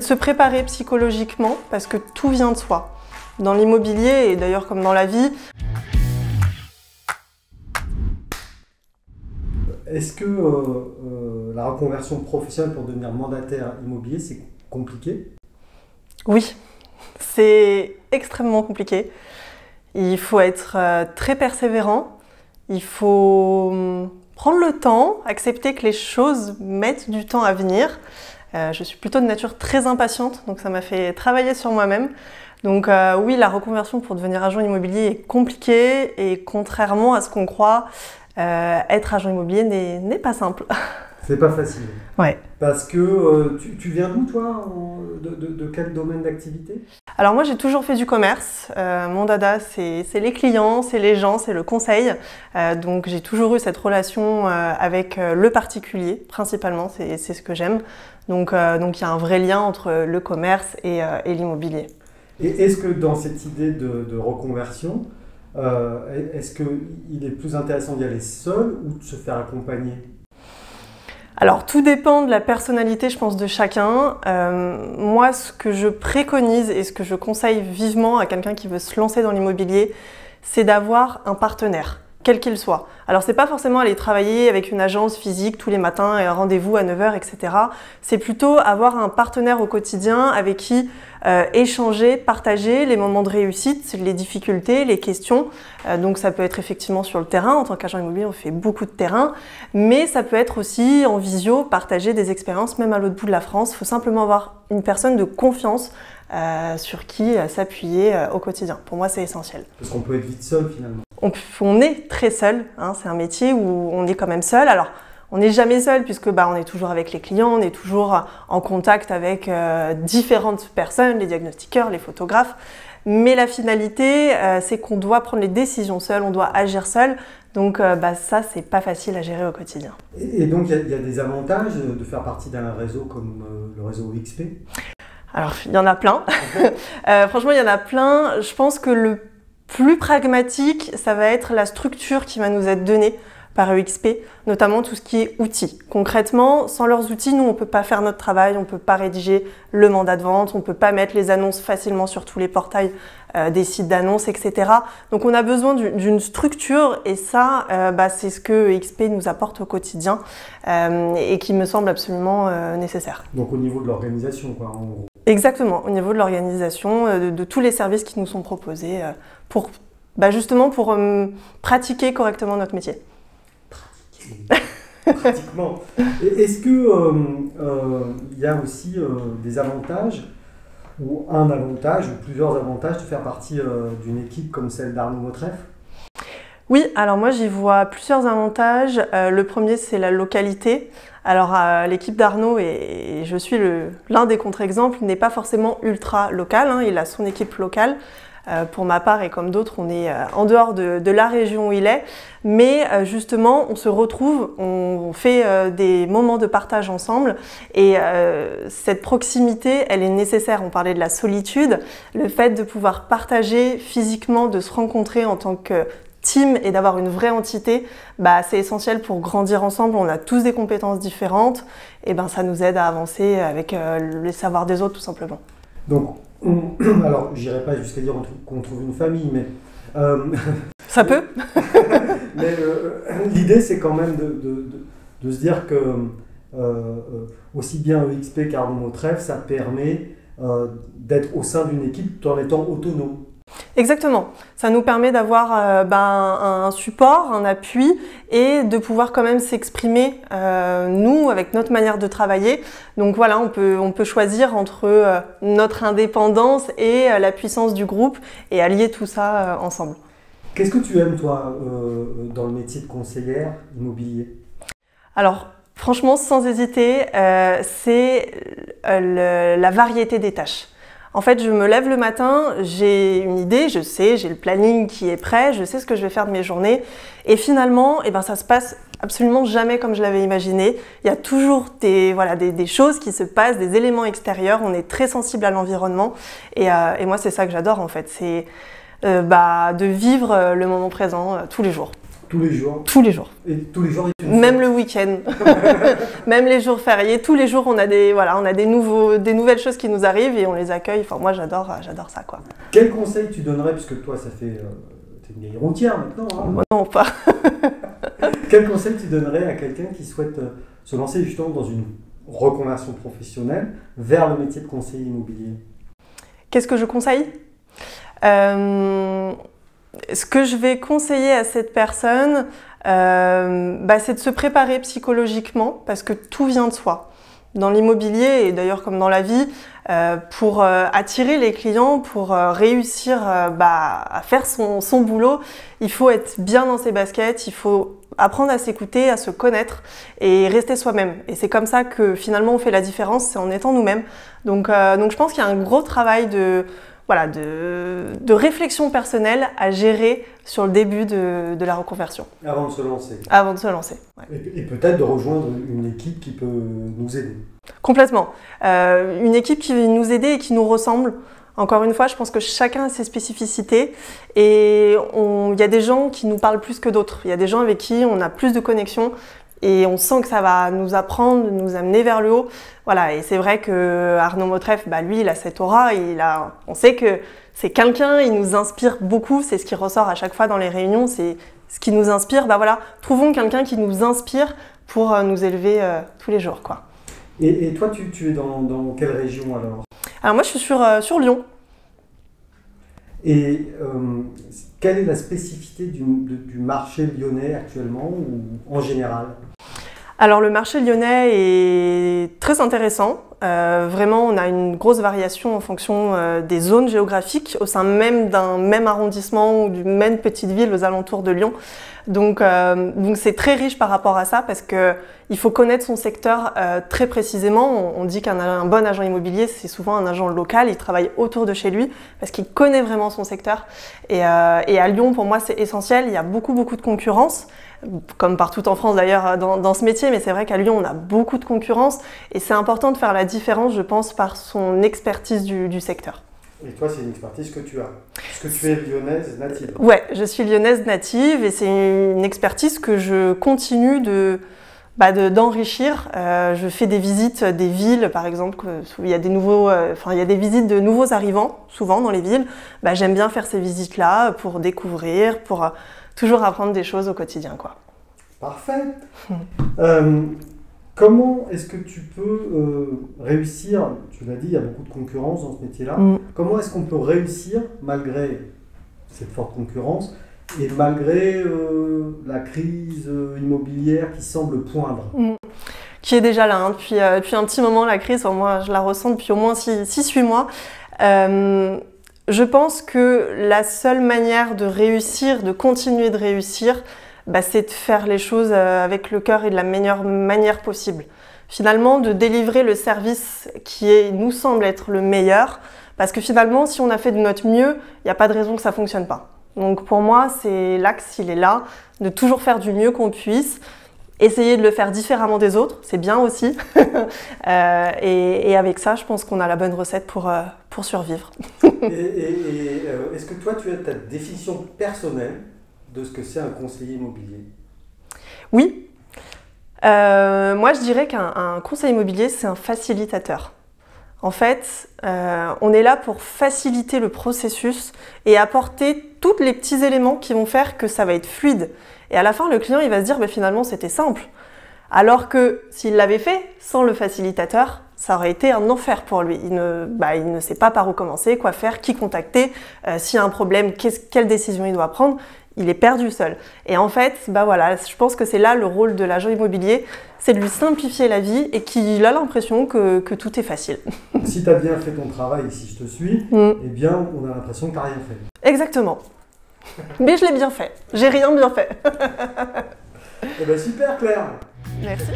Se préparer psychologiquement parce que tout vient de soi. Dans l'immobilier et d'ailleurs comme dans la vie. Est-ce que la reconversion professionnelle pour devenir mandataire immobilier, c'est compliqué? Oui, c'est extrêmement compliqué. Il faut être très persévérant, il faut prendre le temps, accepter que les choses mettent du temps à venir. Je suis plutôt de nature très impatiente, donc ça m'a fait travailler sur moi-même. Donc oui, la reconversion pour devenir agent immobilier est compliquée et contrairement à ce qu'on croit, être agent immobilier n'est pas simple. C'est pas facile. Ouais. Parce que tu viens d'où toi? De quel domaine d'activité? Alors moi j'ai toujours fait du commerce. Mon dada c'est les clients, c'est les gens, c'est le conseil. Donc j'ai toujours eu cette relation avec le particulier principalement, c'est ce que j'aime. Donc il y a un vrai lien entre le commerce et l'immobilier. Et est-ce que dans cette idée de reconversion, est-ce qu'il est plus intéressant d'y aller seul ou de se faire accompagner? Alors tout dépend de la personnalité, je pense, de chacun. Moi, ce que je préconise et ce que je conseille vivement à quelqu'un qui veut se lancer dans l'immobilier, c'est d'avoir un partenaire, quel qu'il soit. Alors c'est pas forcément aller travailler avec une agence physique tous les matins et un rendez-vous à 9 h, etc. C'est plutôt avoir un partenaire au quotidien avec qui échanger, partager les moments de réussite, les difficultés, les questions. Donc ça peut être effectivement sur le terrain, en tant qu'agent immobilier on fait beaucoup de terrain, mais ça peut être aussi en visio, partager des expériences même à l'autre bout de la France. Il faut simplement avoir une personne de confiance sur qui s'appuyer au quotidien. Pour moi c'est essentiel. Parce qu'on peut être vite seul finalement. On est très seul, hein, c'est un métier où on est quand même seul. Alors, on n'est jamais seul puisque on est toujours avec les clients, on est toujours en contact avec différentes personnes, les diagnostiqueurs, les photographes. Mais la finalité, c'est qu'on doit prendre les décisions seul, on doit agir seul. Donc ça, c'est pas facile à gérer au quotidien. Et donc, il y a des avantages de faire partie d'un réseau comme le réseau XP? Alors, il y en a plein. Franchement, il y en a plein. Je pense que le plus pragmatique, ça va être la structure qui va nous être donnée par EXP, notamment tout ce qui est outils. Concrètement, sans leurs outils, nous, on ne peut pas faire notre travail, on ne peut pas rédiger le mandat de vente, on ne peut pas mettre les annonces facilement sur tous les portails des sites d'annonces, etc. Donc, on a besoin d'une structure et ça, c'est ce que EXP nous apporte au quotidien et qui me semble absolument nécessaire. Donc, au niveau de l'organisation, quoi, en gros. Exactement, au niveau de l'organisation, de tous les services qui nous sont proposés justement pour pratiquer correctement notre métier. Pratiquement. Est-ce que il y a aussi des avantages ou un avantage ou plusieurs avantages de faire partie d'une équipe comme celle d'Arnaud Motreff? Oui, alors moi j'y vois plusieurs avantages. Le premier c'est la localité. Alors l'équipe d'Arnaud, et je suis l'un des contre-exemples, n'est pas forcément ultra local, hein, il a son équipe locale. Pour ma part et comme d'autres, on est en dehors de la région où il est, mais justement on se retrouve, on fait des moments de partage ensemble et cette proximité elle est nécessaire. On parlait de la solitude, le fait de pouvoir partager physiquement, de se rencontrer en tant que team et d'avoir une vraie entité, c'est essentiel pour grandir ensemble. On a tous des compétences différentes et ça nous aide à avancer avec les savoirs des autres tout simplement. Donc, alors j'irai pas jusqu'à dire qu'on trouve une famille, mais ça peut. Mais l'idée c'est quand même de se dire que aussi bien EXP qu'Arnaud Motreff, ça permet d'être au sein d'une équipe tout en étant autonome. Exactement, ça nous permet d'avoir un support, un appui et de pouvoir quand même s'exprimer nous avec notre manière de travailler. Donc voilà, on peut choisir entre notre indépendance et la puissance du groupe et allier tout ça ensemble. Qu'est-ce que tu aimes toi dans le métier de conseillère immobilier? Alors franchement, sans hésiter, c'est la variété des tâches. En fait, je me lève le matin, j'ai une idée, je sais, j'ai le planning qui est prêt, je sais ce que je vais faire de mes journées. Et finalement, ça se passe absolument jamais comme je l'avais imaginé. Il y a toujours des choses qui se passent, des éléments extérieurs. On est très sensible à l'environnement. Et moi, c'est ça que j'adore en fait. C'est de vivre le moment présent tous les jours. Tous les jours? Tous les jours. Et tous les jours, même le week-end, même les jours fériés, tous les jours on a des nouvelles choses qui nous arrivent et on les accueille. Enfin moi j'adore ça quoi. Quel conseil tu donnerais, puisque toi ça fait t'es une vieille routière maintenant hein. Moi non pas. Quel conseil tu donnerais à quelqu'un qui souhaite se lancer justement dans une reconversion professionnelle vers le métier de conseiller immobilier? Qu'est-ce que je conseille? Ce que je vais conseiller à cette personne, c'est de se préparer psychologiquement parce que tout vient de soi. Dans l'immobilier et d'ailleurs comme dans la vie, pour attirer les clients, pour réussir à faire son boulot, il faut être bien dans ses baskets, il faut apprendre à s'écouter, à se connaître et rester soi-même. Et c'est comme ça que finalement on fait la différence, c'est en étant nous-mêmes. Donc je pense qu'il y a un gros travail de réflexion personnelle à gérer sur le début de la reconversion. Avant de se lancer. Avant de se lancer, ouais. Et peut-être de rejoindre une équipe qui peut nous aider. Complètement. Une équipe qui va nous aider et qui nous ressemble. Encore une fois, je pense que chacun a ses spécificités et il y a des gens qui nous parlent plus que d'autres. Il y a des gens avec qui on a plus de connexion et on sent que ça va nous apprendre, nous amener vers le haut. Voilà, et c'est vrai que Arnaud Mautref, lui, il a cette aura, on sait que c'est quelqu'un, il nous inspire beaucoup, c'est ce qui ressort à chaque fois dans les réunions, c'est ce qui nous inspire. Trouvons quelqu'un qui nous inspire pour nous élever tous les jours, quoi. Et toi, tu es dans quelle région alors? Alors moi, je suis sur Lyon. Et quelle est la spécificité du marché lyonnais actuellement ou en général? Alors le marché lyonnais est très intéressant. Vraiment, on a une grosse variation en fonction des zones géographiques au sein même d'un même arrondissement ou d'une même petite ville aux alentours de Lyon. Donc c'est très riche par rapport à ça parce qu'il faut connaître son secteur très précisément. On dit qu'un bon agent immobilier, c'est souvent un agent local, il travaille autour de chez lui parce qu'il connaît vraiment son secteur. Et à Lyon, pour moi, c'est essentiel. Il y a beaucoup de concurrence, comme partout en France d'ailleurs dans ce métier, mais c'est vrai qu'à Lyon, on a beaucoup de concurrence et c'est important de faire la différence, je pense, par son expertise du secteur. Et toi, c'est une expertise que tu as, puisque tu es lyonnaise native. Ouais, je suis lyonnaise native et c'est une expertise que je continue d'enrichir. Je fais des visites des villes, par exemple, il y a des visites de nouveaux arrivants, souvent dans les villes. J'aime bien faire ces visites-là pour découvrir, pour toujours apprendre des choses au quotidien, quoi. Parfait. Comment est-ce que tu peux réussir, tu l'as dit, il y a beaucoup de concurrence dans ce métier-là, comment est-ce qu'on peut réussir malgré cette forte concurrence et malgré la crise immobilière qui semble poindre? Qui est déjà là, hein, depuis un petit moment la crise, moi je la ressens depuis au moins 6-8 mois. Je pense que la seule manière de réussir, de continuer de réussir, c'est de faire les choses avec le cœur et de la meilleure manière possible. Finalement, de délivrer le service qui nous semble être le meilleur, parce que finalement, si on a fait de notre mieux, il n'y a pas de raison que ça ne fonctionne pas. Donc pour moi, c'est l'axe, il est là, de toujours faire du mieux qu'on puisse, essayer de le faire différemment des autres, c'est bien aussi. Et avec ça, je pense qu'on a la bonne recette pour survivre. Est-ce que toi, tu as ta définition personnelle de ce que c'est un conseiller immobilier? Oui. Moi, je dirais qu'un conseiller immobilier, c'est un facilitateur. En fait, on est là pour faciliter le processus et apporter tous les petits éléments qui vont faire que ça va être fluide. Et à la fin, le client, il va se dire, finalement, c'était simple. Alors que s'il l'avait fait sans le facilitateur, ça aurait été un enfer pour lui. Il ne sait pas par où commencer, quoi faire, qui contacter, s'il y a un problème, quelle décision il doit prendre. Il est perdu seul. Et en fait, je pense que c'est là le rôle de l'agent immobilier, c'est de lui simplifier la vie et qu'il a l'impression que tout est facile. Si tu as bien fait ton travail et si je te suis, eh bien, on a l'impression que tu n'as rien fait. Exactement. Mais je l'ai bien fait. J'ai rien bien fait. Eh bien, super Claire. Merci.